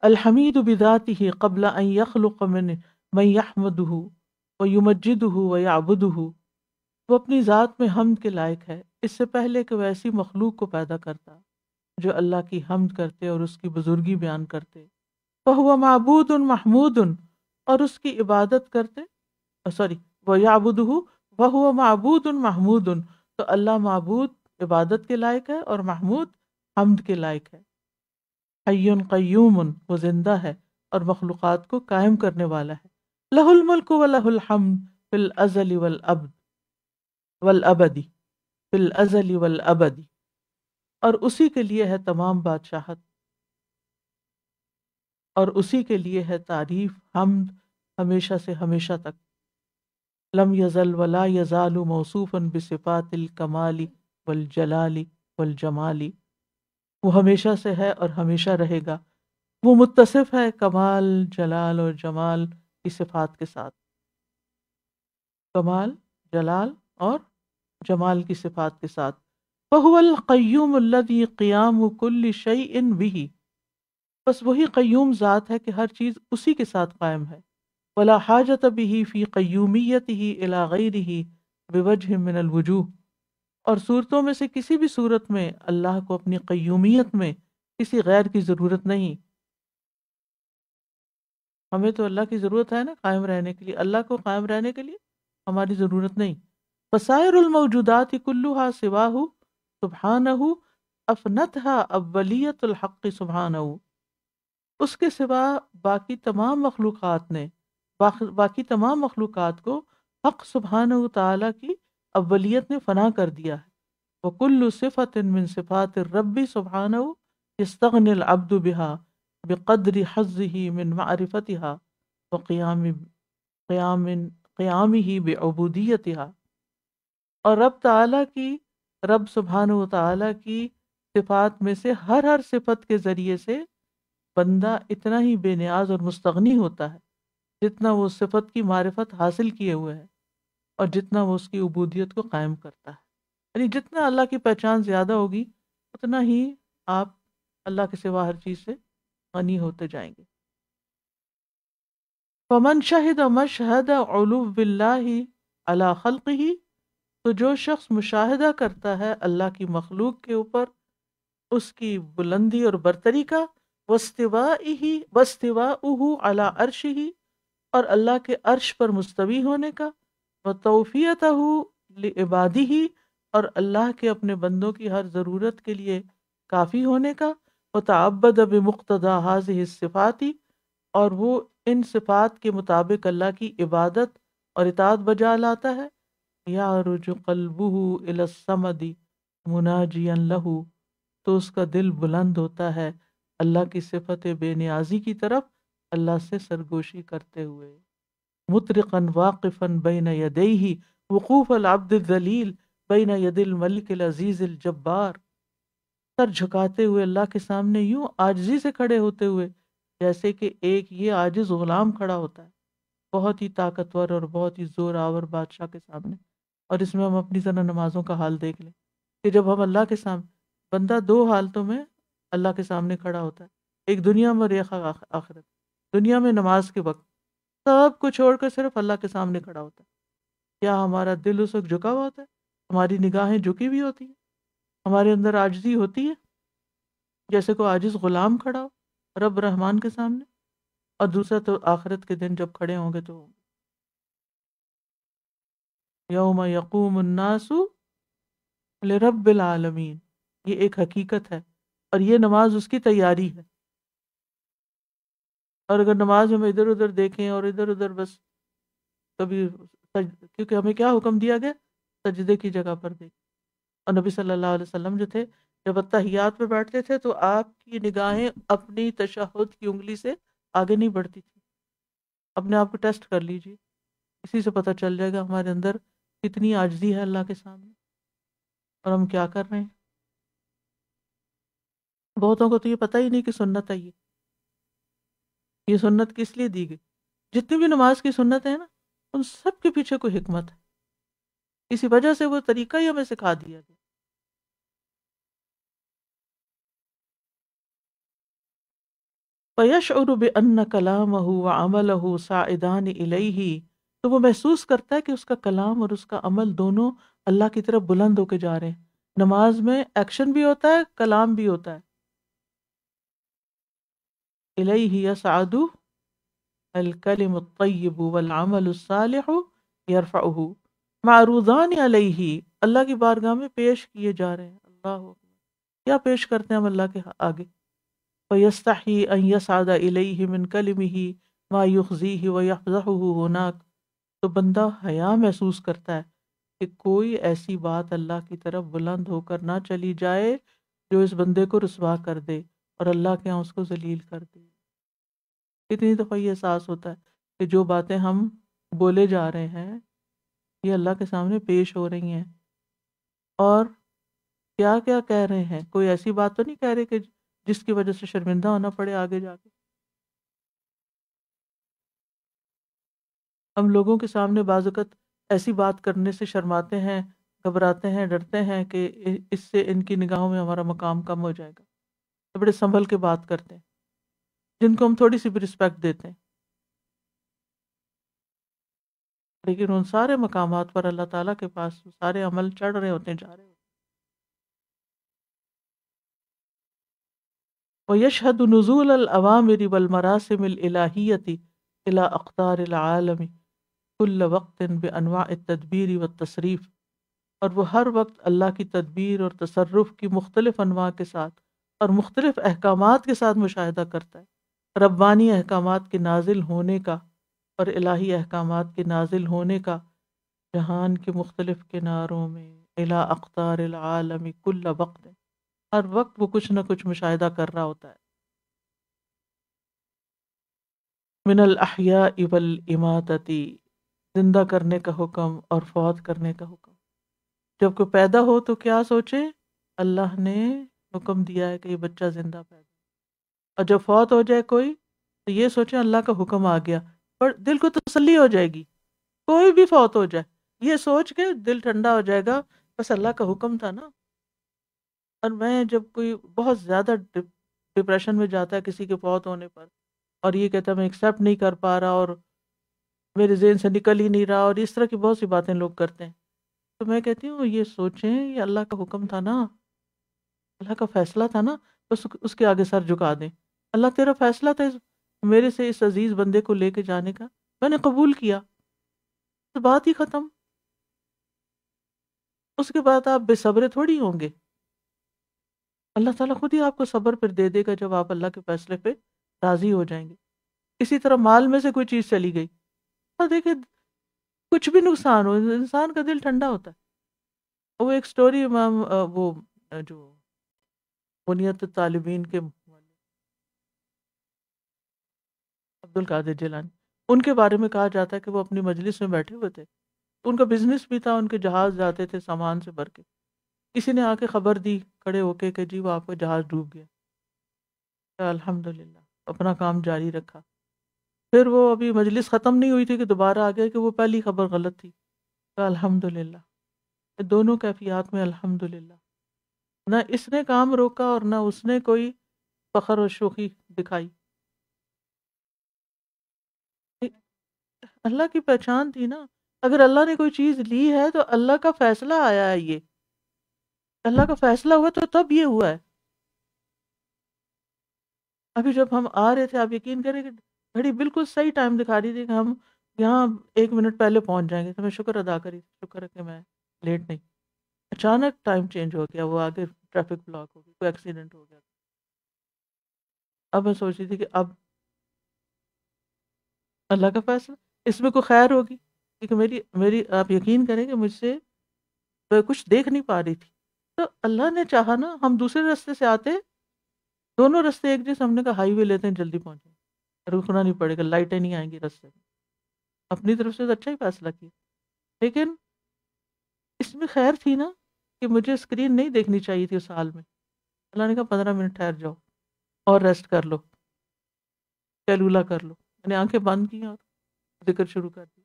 الحمید بذاتہ قبل ان یخلق من یحمدہ ویمجدہ ویعبدہ، وہ اپنی ذات میں حمد کے لائق ہے اس سے پہلے کہ وہ ایسی مخلوق کو پیدا کرتا جو اللہ کی حمد کرتے اور اس کی بزرگی بیان کرتے. فہو معبود محمود، اور اس کی عبادت کرتے ویعبدہ وہو معبود محمود، تو اللہ معبود عبادت کے لائق ہے اور محمود حمد کے لائق ہے. حی قیوم، وہ زندہ ہے اور مخلوقات کو قائم کرنے والا ہے. لہ الملک و لہ الحمد فی الازل والابدی، فی الازل والابدی، اور اسی کے لیے ہے تمام بادشاہت اور اسی کے لیے ہے تعریف حمد ہمیشہ سے ہمیشہ تک. لم یزل ولا یزال موصوفا بصفات الکمال والجلال والجمال، وہ ہمیشہ سے ہے اور ہمیشہ رہے گا، وہ متصف ہے کمال، جلال اور جمال کی صفات کے ساتھ. کمال، جلال اور جمال کی صفات کے ساتھ. فَهُوَ الْقَيُّومُ الَّذِي قِيَامُ كُلِّ شَيْءٍ بِهِ، بس وہی قیوم ذات ہے کہ ہر چیز اسی کے ساتھ قائم ہے. وَلَا حَاجَةَ بِهِ فِي قَيُّومِيَّتِهِ إِلَى غَيْرِهِ بِوَجْهٍ مِّنَ الْوُجُوهِ، اور صورتوں میں سے کسی بھی صورت میں اللہ کو اپنی قیومیت میں کسی غیر کی ضرورت نہیں. ہمیں تو اللہ کی ضرورت ہے نا قائم رہنے کے لیے، اللہ کو قائم رہنے کے لیے ہماری ضرورت نہیں. فسائر الموجودات کلھا سواہ سبحانہ افنتها اولیت الحق سبحانہ، اس کے سوا باقی تمام مخلوقات نے باقی تمام مخلوقات کو حق سبحانہ تعالیٰ کی اولیت نے فنا کر دیا ہے. وکل صفت من صفات الرب سبحانہ یستغنی العبد بها بقدر حظه من معرفتها قیامه بعبودیتها، اور رب سبحانہ و تعالیٰ کی صفات میں سے ہر صفت کے ذریعے سے بندہ اتنا ہی بے نیاز اور مستغنی ہوتا ہے جتنا وہ صفت کی معرفت حاصل کیے ہوئے ہے اور جتنا وہ اس کی عبودیت کو قائم کرتا ہے. یعنی جتنا اللہ کی پہچان زیادہ ہوگی اتنا ہی آپ اللہ کے سوا ہر چیز سے غنی ہوتے جائیں گے. فمن شہد مشہد علو باللہ علی خلقہ، تو جو شخص مشاہدہ کرتا ہے اللہ کی مخلوق کے اوپر اس کی بلندی اور برتری کا، واستواءہ علی عرشہ، اور اللہ کے عرش پر مستوی ہونے کا، وتوفیتہ لعبادہ، اور اللہ کے اپنے بندوں کی ہر ضرورت کے لیے کافی ہونے کا، وتعبد بمقتضی ہذہ الصفات، اور وہ ان صفات کے مطابق اللہ کی عبادت اور اطاعت بجا لاتا ہے. یعرج قلبہ الی الصمد مناجیا لہ، تو اس کا دل بلند ہوتا ہے اللہ کی صفت بے نیازی کی طرف اللہ سے سرگوشی کرتے ہوئے. مطرقا واقفا بین یدیہ وقوف العبد الذلیل بین ید الملک العزیز الجبار، سر جھکاتے ہوئے اللہ کے سامنے یوں عاجزی سے کھڑے ہوتے ہوئے جیسے کہ ایک یہ عاجز غلام کھڑا ہوتا ہے بہت ہی طاقتور اور بہت ہی زور آور بادشاہ کے سامنے. اور اس میں ہم اپنی ذرا نمازوں کا حال دیکھ لیں کہ جب ہم اللہ کے سامنے، بندہ دو حالتوں میں اللہ کے سامنے کھڑا ہوتا ہے، ایک دنیا میں اور ایک آخرت. دنیا میں نماز کے وقت سب کو چھوڑ کر صرف اللہ کے سامنے کھڑا ہوتا ہے. کیا ہمارا دل اس وقت جھکا ہوا ہوتا ہے؟ ہماری نگاہیں جھکی ہوئی ہوتی ہیں؟ ہمارے اندر عاجزی ہوتی ہے، جیسے کوئی عاجز غلام کھڑا ہو رب رحمان کے سامنے، اور دوسرا تو آخرت کے دن جب کھڑے ہوں گے تو یوم یقوم الناس لرب العالمین، یہ ایک حقیقت ہے، اور یہ نماز اس کی تیاری ہے۔ اور اگر نماز میں ادھر ادھر دیکھیں اور ادھر ادھر بس کبھی کیونکہ ہمیں کیا حکم دیا گیا، سجدے کی جگہ پر دیکھ، اور نبی صلی اللہ علیہ وسلم جو تھے جب اتحیات پہ بیٹھتے تھے تو آپ کی نگاہیں اپنی تشہد کی انگلی سے آگے نہیں بڑھتی تھی۔ اپنے آپ کو ٹیسٹ کر لیجیے، اسی سے پتہ چل جائے گا ہمارے اندر کتنی عاجزی ہے اللہ کے سامنے، اور ہم کیا کر رہے ہیں۔ بہتوں کو تو یہ پتہ ہی نہیں کہ سنت ہے، یہ سنت کس لیے دی گئی۔ جتنی بھی نماز کی سنت ہے نا، ان سب کے پیچھے کوئی حکمت ہے، اسی وجہ سے وہ طریقہ ہی ہمیں سکھا دیا گیا۔ فَيَشْعُرُ بِأَنَّ كَلَامَهُ وَعَمَلَهُ صَاعِدَانِ إِلَيْهِ، تو وہ محسوس کرتا ہے کہ اس کا کلام اور اس کا عمل دونوں اللہ کی طرف بلند ہو کے جا رہے ہیں۔ نماز میں ایکشن بھی ہوتا ہے، کلام بھی ہوتا ہے۔ إِلَيْهِ يَصْعَدُ الکلم الطیب والعمل الصالح یرفعہ، معروضان علیہ، اللہ کی بارگاہ میں پیش کیے جا رہے ہیں۔ اللہ اکبر، کیا پیش کرتے ہیں ہم اللہ کے آگے؟ فیستحی ان یصعد الیہ من کلمہ ما یخزیہ ویفضحہ ہناک، تو بندہ حیا محسوس کرتا ہے کہ کوئی ایسی بات اللہ کی طرف بلند ہو کر نہ چلی جائے جو اس بندے کو رسوا کر دے اور اللہ کے ہاں اس کو ذلیل کر دے۔ کتنی دفعہ یہ احساس ہوتا ہے کہ جو باتیں ہم بولے جا رہے ہیں یہ اللہ کے سامنے پیش ہو رہی ہیں، اور کیا کیا کہہ رہے ہیں، کوئی ایسی بات تو نہیں کہہ رہے کہ جس کی وجہ سے شرمندہ ہونا پڑے آگے جا کے۔ ہم لوگوں کے سامنے بعض اوقات ایسی بات کرنے سے شرماتے ہیں، گھبراتے ہیں، ڈرتے ہیں کہ اس سے ان کی نگاہوں میں ہمارا مقام کم ہو جائے گا، تو بڑے سنبھل کے بات کرتے ہیں جن کو ہم تھوڑی سی بھی رسپیکٹ دیتے ہیں، لیکن ان سارے مقامات پر اللہ تعالیٰ کے پاس سارے عمل چڑھ رہے ہوتے ہیں، جا رہے ہوتے ہیں۔ وَيَشْهَدُ نُزُولَ الْأَوَامِرِ وَالْمَرَاسِمِ الْإِلَٰهِيَّةِ إِلَىٰ أَقْطَارِ الْعَالَمِ كُلَّ وَقْتٍ بِأَنْوَاعِ التَّدْبِيرِ وَالتَّصْرِيفِ، اور وہ ہر وقت اللہ کی تدبیر اور تصرف کی مختلف انواع کے ساتھ اور مختلف احکامات کے ساتھ مشاہدہ کرتا ہے، ربانی احکامات کے نازل ہونے کا اور الہی احکامات کے نازل ہونے کا جہان کے مختلف کناروں میں، الی اقطار العالم کل وقت، ہر وقت وہ کچھ نہ کچھ مشاہدہ کر رہا ہوتا ہے۔ من الاحیاء والاماتۃ، زندہ کرنے کا حکم اور فوت کرنے کا حکم۔ جب کوئی پیدا ہو تو کیا سوچے؟ اللہ نے حکم دیا ہے کہ یہ بچہ زندہ پیدا، اور جب فوت ہو جائے کوئی تو یہ سوچے اللہ کا حکم آ گیا، پر دل کو تسلی ہو جائے گی۔ کوئی بھی فوت ہو جائے یہ سوچ کے دل ٹھنڈا ہو جائے گا، بس اللہ کا حکم تھا نا۔ اور میں جب کوئی بہت زیادہ ڈپریشن میں جاتا ہے کسی کے فوت ہونے پر، اور یہ کہتا ہے میں ایکسیپٹ نہیں کر پا رہا اور میرے ذہن سے نکل ہی نہیں رہا، اور اس طرح کی بہت سی باتیں لوگ کرتے ہیں، تو میں کہتی ہوں یہ سوچیں یہ اللہ کا حکم تھا نا، اللہ کا فیصلہ تھا نا، بس اس کے آگے سر جھکا دیں۔ اللہ تیرا فیصلہ تھا میرے سے اس عزیز بندے کو لے کے جانے کا، میں نے قبول کیا، تو بات ہی ختم۔ اس کے بعد آپ بے صبرے تھوڑی ہوں گے، اللہ تعالیٰ خود ہی آپ کو صبر پھر دے دے گا جب آپ اللہ کے فیصلے پہ راضی ہو جائیں گے۔ اسی طرح مال میں سے کوئی چیز چلی گئی، اور دیکھیں کچھ بھی نقصان ہو انسان کا دل ٹھنڈا ہوتا ہے۔ وہ ایک سٹوری امام وہ جو بنیت الطالبین کے عبد القادر جیلانی، ان کے بارے میں کہا جاتا ہے کہ وہ اپنی مجلس میں بیٹھے ہوئے تھے، ان کا بزنس بھی تھا، ان کے جہاز جاتے تھے سامان سے بھر کے، کسی نے آ کے خبر دی کھڑے ہو کے کہ جی وہ آپ کا جہاز ڈوب گیا، الحمدللہ اپنا کام جاری رکھا۔ پھر وہ ابھی مجلس ختم نہیں ہوئی تھی کہ دوبارہ آ گیا کہ وہ پہلی خبر غلط تھی، الحمدللہ۔ دونوں کیفیات میں الحمدللہ، نہ اس نے کام روکا اور نہ اس نے کوئی فخر و شوخی دکھائی۔ اللہ کی پہچان تھی نا، اگر اللہ نے کوئی چیز لی ہے تو اللہ کا فیصلہ آیا ہے، یہ اللہ کا فیصلہ ہوا تو تب یہ ہوا ہے. ابھی جب ہم آ رہے تھے آپ یقین کریں کہ گھڑی بالکل صحیح ٹائم دکھا رہی تھی کہ ہم یہاں 1 منٹ پہلے پہنچ جائیں گے. تو میں شکر ادا کری، شکر ہے کہ میں لیٹ نہیں. اچانک ٹائم چینج ہو گیا، وہ آگے ٹریفک بلاک ہو گئی، کوئی ایکسیڈنٹ ہو گیا. اب میں سوچ رہی تھی کہ اب اللہ کا فیصلہ، اس میں کوئی خیر ہوگی، کیونکہ میری آپ یقین کریں کہ مجھ سے میں کچھ دیکھ نہیں پا رہی تھی. تو اللہ نے چاہا نا ہم دوسرے راستے سے آتے، دونوں راستے ایک جیسے، ہم نے کہا ہائی وے لیتے ہیں جلدی پہنچیں، رکنا نہیں پڑے گا، لائٹیں نہیں آئیں گی راستے میں. اپنی طرف سے تو اچھا ہی فیصلہ کیا، لیکن اس میں خیر تھی نا کہ مجھے اسکرین نہیں دیکھنی چاہیے تھی اس حال میں. اللہ نے کہا 15 منٹ ٹھہر جاؤ اور ریسٹ کر لو، کیلولا کر لو. میں نے آنکھیں بند کی اور ذکر شروع کر دی.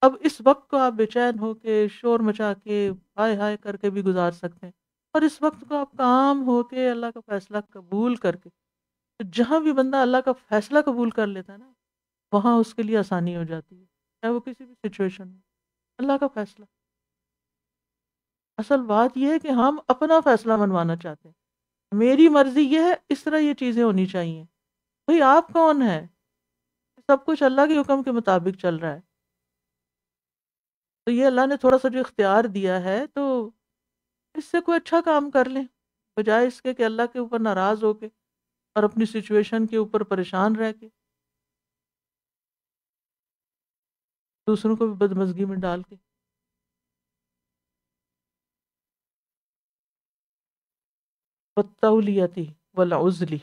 اب اس وقت کو آپ بے چین ہو کے شور مچا کے ہائے ہائے کر کے بھی گزار سکتے ہیں، اور اس وقت کو آپ کام ہو کے اللہ کا فیصلہ قبول کر کے. تو جہاں بھی بندہ اللہ کا فیصلہ قبول کر لیتا ہے نا، وہاں اس کے لیے آسانی ہو جاتی ہے، چاہے وہ کسی بھی سچویشن میں. اللہ کا فیصلہ، اصل بات یہ ہے کہ ہم اپنا فیصلہ منوانا چاہتے ہیں. میری مرضی یہ ہے، اس طرح یہ چیزیں ہونی چاہیے. بھئی آپ کون ہے؟ سب کچھ اللہ کے حکم کے مطابق چل رہا ہے. تو یہ اللہ نے تھوڑا سا جو اختیار دیا ہے، تو اس سے کوئی اچھا کام کر لیں، بجائے اس کے کہ اللہ کے اوپر ناراض ہو کے اور اپنی سچویشن کے اوپر پریشان رہ کے، دوسروں کو بھی بدمزگی میں ڈال کے. والتولیتی والعزلی،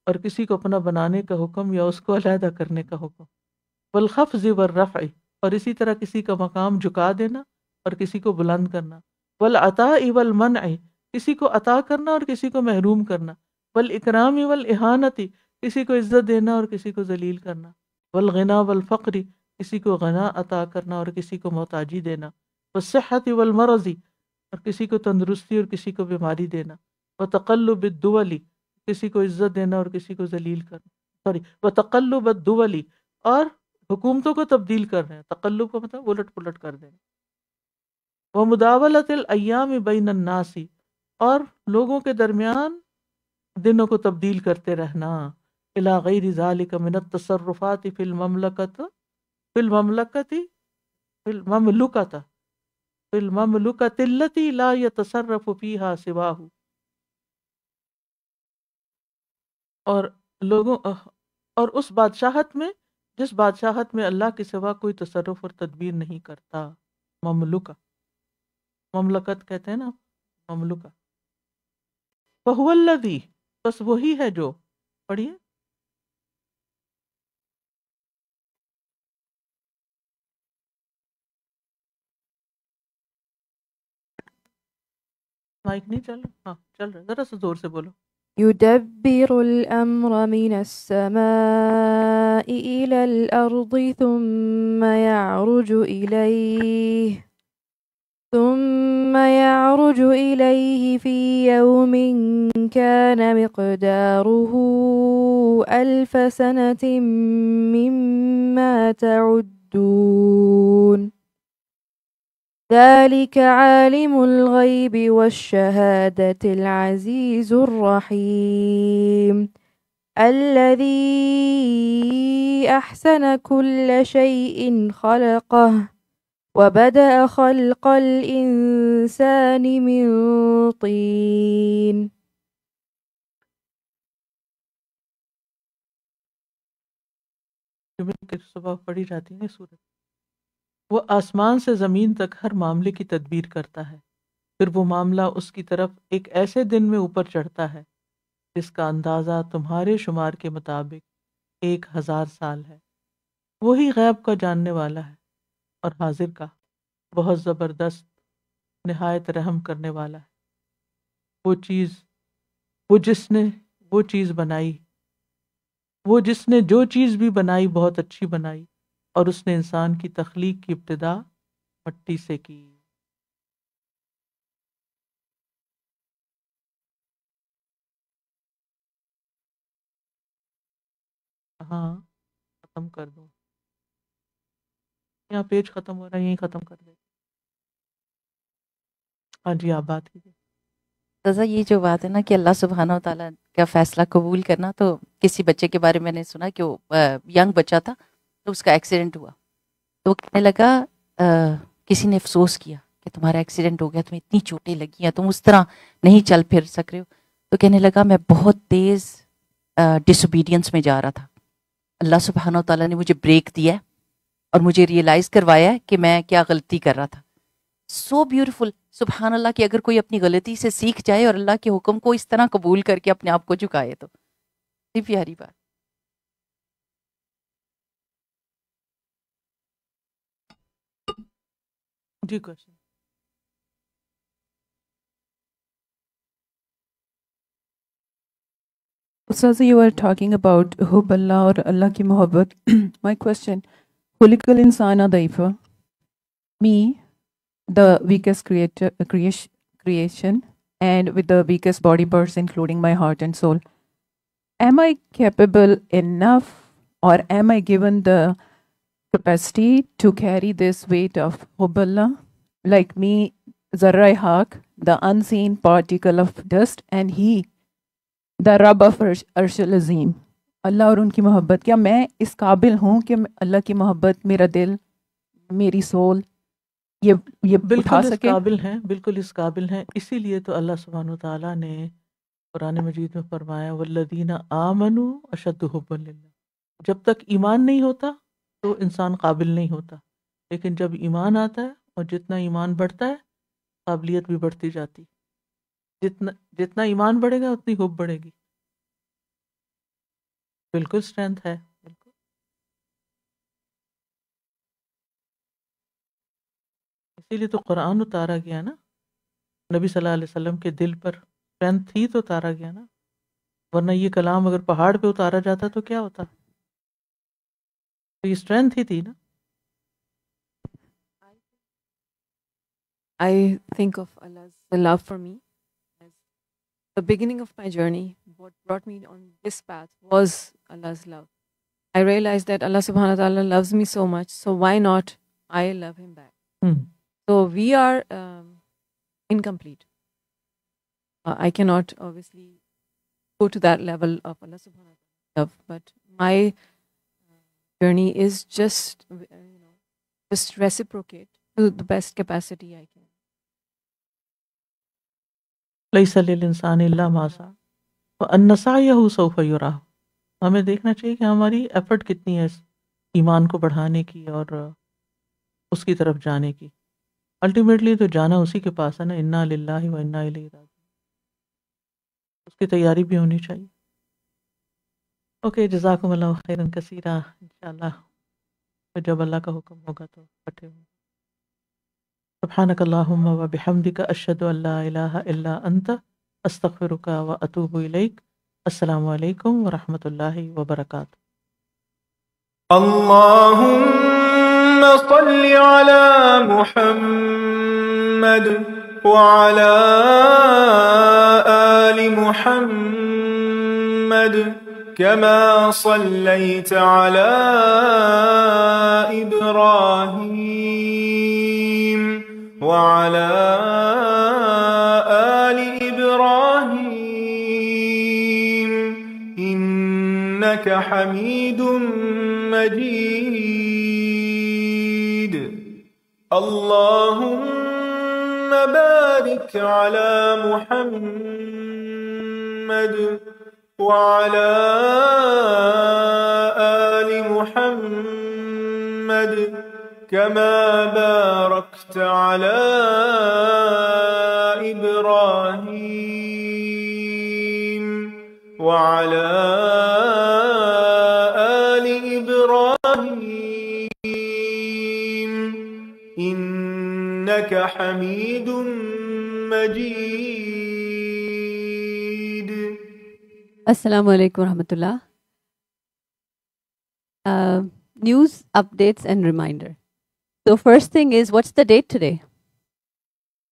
اور کسی کو اپنا بنانے کا حکم یا اس کو علیحدہ کرنے کا حکم. والخفض والرفع، اور اسی طرح کسی کا مقام جھکا دینا اور کسی کو بلند کرنا. والعطاء والمنع، کسی کو عطا کرنا اور کسی کو محروم کرنا. والاکرام والاہانت، کسی کو عزت دینا اور کسی کو ذلیل کرنا. والغنا والفقر، کسی کو غنا عطا کرنا اور کسی کو محتاجی دینا. والصحت والمرض، اور کسی کو تندرستی اور کسی کو بیماری دینا. وتقلب الدول، کسی کو عزت دینا اور کسی کو ذلیل کرنا. وتقلب الدول، اور حکومتوں کو تبدیل کر رہے ہیں. تقلب کا مطلب الٹ پلٹ کر دینا. ومداولۃ الایام بین الناس، اور لوگوں کے درمیان دنوں کو تبدیل کرتے رہنا. الی غیر ذلک من التصرفات فی المملکۃ، فی المملکۃ، فی المملکۃ، فی المملکۃ التی لا یتصرف فیہا سواہ، اور لوگوں اور اس بادشاہت میں جس بادشاہت میں اللہ کے سوا کوئی تصرف اور تدبیر نہیں کرتا. مملکہ، مملکت کہتے ہیں نا، مملکہ. فہو الذی، بس وہی ہے جو، پڑھیے. مائک نہیں چل رہا؟ ہاں چل رہا، ذرا سا زور سے بولو. يدبر الأمر من السماء إلى الأرض ثم يعرج إليه في يوم كان مقداره 1000 سنة مما تعدون ذلك عالم الغيب والشهادة العزيز الرحيم الذي أحسن كل شيء خلقه وبدأ خلق الإنسان من طين. صبح پڑھی جاتی ہے سورت. وہ آسمان سے زمین تک ہر معاملے کی تدبیر کرتا ہے، پھر وہ معاملہ اس کی طرف ایک ایسے دن میں اوپر چڑھتا ہے جس کا اندازہ تمہارے شمار کے مطابق 1000 سال ہے. وہی غیب کا جاننے والا ہے اور حاضر کا، بہت زبردست، نہایت رحم کرنے والا ہے. وہ جس نے جو چیز بھی بنائی بہت اچھی بنائی، اور اس نے انسان کی تخلیق کی ابتدا مٹی سے کی. ہاں ختم کر دوں، یہاں پیج ختم ہو رہا ہے، یہیں ختم کر دیں. ہاں جی آپ بات کیجیے. رضا یہ جو بات ہے نا کہ اللہ سبحانہ و تعالیٰ کا فیصلہ قبول کرنا، تو کسی بچے کے بارے میں نے سنا کہ وہ ینگ بچہ تھا، تو اس کا ایکسیڈنٹ ہوا، تو وہ کہنے لگا کسی نے افسوس کیا کہ تمہارا ایکسیڈنٹ ہو گیا، تمہیں اتنی چوٹیں لگی ہیں، تم اس طرح نہیں چل پھر سک رہے ہو، تو کہنے لگا میں بہت تیز ڈس اوبیڈینس میں جا رہا تھا، اللہ سبحانہ و تعالیٰ نے مجھے بریک دیا ہے اور مجھے ریئلائز کروایا ہے کہ میں کیا غلطی کر رہا تھا. سو بیوٹیفل، سبحان اللہ کہ اگر کوئی اپنی غلطی سے سیکھ جائے اور اللہ کے حکم کو اس طرح قبول کر کے اپنے آپ کو جھکائے، تو بڑی پیاری بات. جی question. Ustaz, you were talking about hub Allah or Allah ki mohabbat. My question, خلق الانسان ضعیفا, me, the weakest creation and with the weakest body parts including my heart and soul, am I capable enough or am I given the capacity to carry this weight of hub Allah? Like me, Zarra Haq, the unseen particle of dust, and he, the Rabb of Arsh al-Azim. اللہ اور ان کی محبت, کیا میں اس قابل ہوں کہ اللہ کی محبت میرا دل, میری سول یہ اٹھا بالکل اس سکے؟ قابل ہیں، بالکل اس قابل ہیں. اسی لیے تو اللہ سبحانہ وتعالیٰ نے قرآن مجید میں فرمایا والذین آمنوا اشد حبا للہ. جب تک ایمان نہیں ہوتا تو انسان قابل نہیں ہوتا، لیکن جب ایمان آتا ہے اور جتنا ایمان بڑھتا ہے قابلیت بھی بڑھتی جاتی. جتنا ایمان بڑھے گا اتنی حب بڑھے گی. بالکل اسٹرینتھ ہے. بالکل اسی لیے تو قرآن اتارا گیا نا، نبی صلی اللہ علیہ وسلم کے دل پر اسٹرینتھ تھی تو اتارا گیا نا، ورنہ یہ کلام اگر پہاڑ پہ اتارا جاتا تو کیا ہوتا؟ تو یہ اسٹرینتھ ہی تھی نا. I think of Allah's love for me as the beginning of my journey. What brought me on this path was Allah's love. I realized that Allah subhanahu wa ta'ala loves me so much, so why not I love him back? So we are incomplete. I cannot obviously go to that level of Allah subhanahu wa ta'ala love, but my journey is just just reciprocate to the best capacity I can. لیس للانسان الا ما سعى وان سعيه سوف يرى. ہمیں دیکھنا چاہیے کہ ہماری effort کتنی ہے اس ایمان کو بڑھانے کی اور اس کی طرف جانے کی. الٹیمیٹلی تو جانا اسی کے پاس ہے نا. انا للہ و انا الیہ راجعون. اس کی تیاری بھی ہونی چاہیے. اوکے، جزاکم اللہ خیرا کثیرا. انشاءاللہ جب اللہ کا حکم ہوگا تو اکٹھے ہوں. سبحانک اللہم و بحمدک اشہد ان لا الہ الا انت استغفرک و اتوب الیک. السلام علیکم ورحمۃ اللہ وبرکاتہ. اللهم صل على محمد وعلى آل محمد كما صليت على إبراهيم وعلى آل إبراهيم إنك حميد مجيد. اللهم بارك على محمد وعلى آل محمد كما باركت على إبراهيم وعلى آل إبراهيم إنك حميد مجيد. Assalamu alaikum warahmatullah. News, updates and reminder. So first thing is, what's the date today?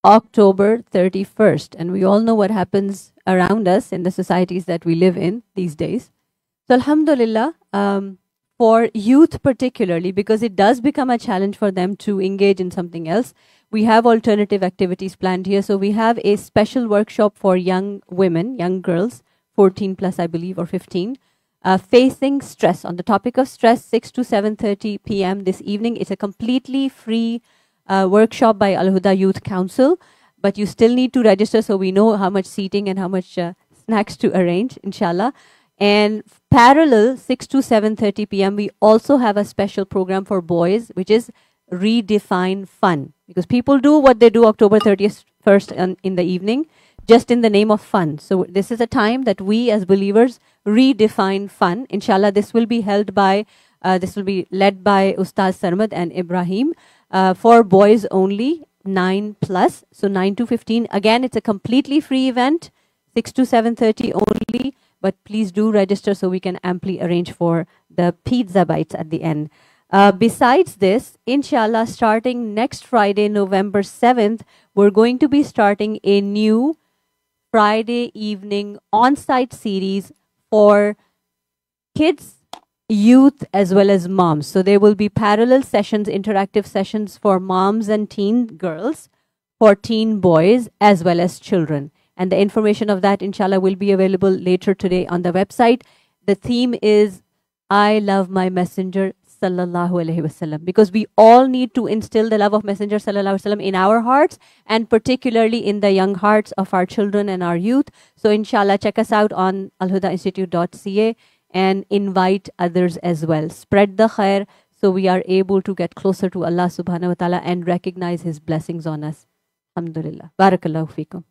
October 31st. And we all know what happens around us in the societies that we live in these days. So alhamdulillah, for youth particularly, because it does become a challenge for them to engage in something else, we have alternative activities planned here. So we have a special workshop for young women, young girls, 14 plus, I believe, or 15, facing stress, on the topic of stress, 6 to 7:30 p.m. this evening. It's a completely free workshop by Al Huda Youth Council, but you still need to register so we know how much seating and how much snacks to arrange, inshallah. And parallel, 6 to 7:30 p.m., we also have a special program for boys, which is Redefine Fun. Because people do what they do October 30th first in the evening, just in the name of fun. So this is a time that we as believers redefine fun. Inshallah, this will be led by Ustaz Sarmad and Ibrahim for boys only, 9 plus. So 9 to 15. Again, it's a completely free event, 6 to 7:30 only. But please do register so we can amply arrange for the pizza bites at the end. Besides this, inshallah, starting next Friday, November 7th, we're going to be starting a new Friday evening on-site series for kids, youth, as well as moms. So there will be parallel sessions, interactive sessions for moms and teen girls, for teen boys, as well as children. And the information of that, inshallah, will be available later today on the website. The theme is, I love my messenger, sallallahu alaihi wasallam, because we all need to instill the love of messenger, sallallahu alaihi wasallam, in our hearts, and particularly in the young hearts of our children and our youth. So inshallah, check us out on alhudainstitute.ca and invite others as well. Spread the khair so we are able to get closer to Allah subhanahu wa ta'ala and recognize his blessings on us. Alhamdulillah. Barakallahu feekum.